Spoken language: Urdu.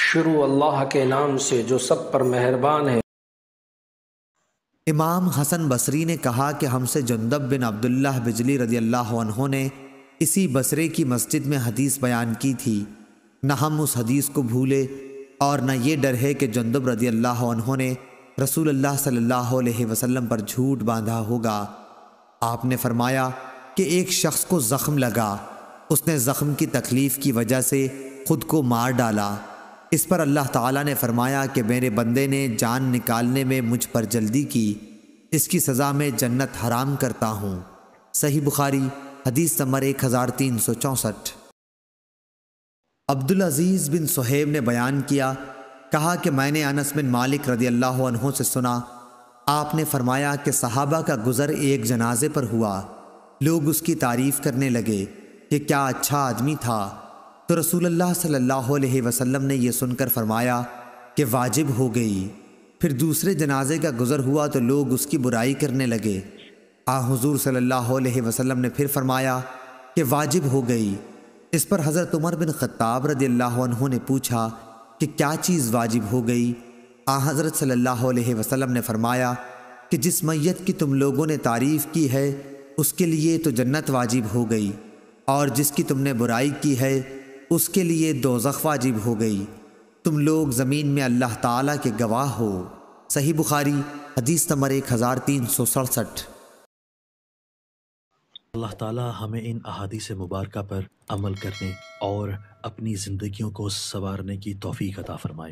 شروع اللہ کے نام سے جو سب پر مہربان ہے۔ امام حسن بصری نے کہا کہ ہم سے جندب بن عبداللہ بجلی رضی اللہ عنہ نے اسی بصرے کی مسجد میں حدیث بیان کی تھی۔ نہ ہم اس حدیث کو بھولے اور نہ یہ ڈر ہے کہ جندب رضی اللہ عنہ نے رسول اللہ صلی اللہ علیہ وسلم پر جھوٹ باندھا ہوگا۔ آپ نے فرمایا کہ ایک شخص کو زخم لگا، اس نے زخم کی تکلیف کی وجہ سے خود کو مار ڈالا۔ اس پر اللہ تعالیٰ نے فرمایا کہ میرے بندے نے جان نکالنے میں مجھ پر جلدی کی، اس کی سزا میں جنت حرام کرتا ہوں۔ صحیح بخاری حدیث نمبر 1364۔ عبدالعزیز بن صہیب نے بیان کیا، کہا کہ میں نے انس بن مالک رضی اللہ عنہ سے سنا، آپ نے فرمایا کہ صحابہ کا گزر ایک جنازے پر ہوا، لوگ اس کی تعریف کرنے لگے کہ کیا اچھا آدمی تھا، تو رسول اللہ صلی اللہ علیہ وسلم نے یہ سن کر فرمایا کہ واجب ہو گئی۔ پھر دوسرے جنازے کا گزر ہوا تو لوگ اس کی برائی کرنے لگے۔ حضور صلی اللہ علیہ وسلم نے پھر فرمایا کہ واجب ہو گئی۔ اس پر حضرت عمر بن خطاب رضی اللہ عنہ نے پوچھا کہ کیا چیز واجب ہو گئی؟ حضرت صلی اللہ علیہ وسلم نے فرمایا کہ جس میت کی تم لوگوں نے تعریف کی ہے اس کے لیے تو جنت واجب ہو گئی، اور جس کی تم نے برائی کی ہے اس کے لیے دوزخ واجب ہو گئی۔ تم لوگ زمین میں اللہ تعالیٰ کے گواہ ہو۔ صحیح بخاری حدیث نمبر 1367۔ اللہ تعالیٰ ہمیں ان احادیث مبارکہ پر عمل کرنے اور اپنی زندگیوں کو سنوارنے کی توفیق عطا فرمائے۔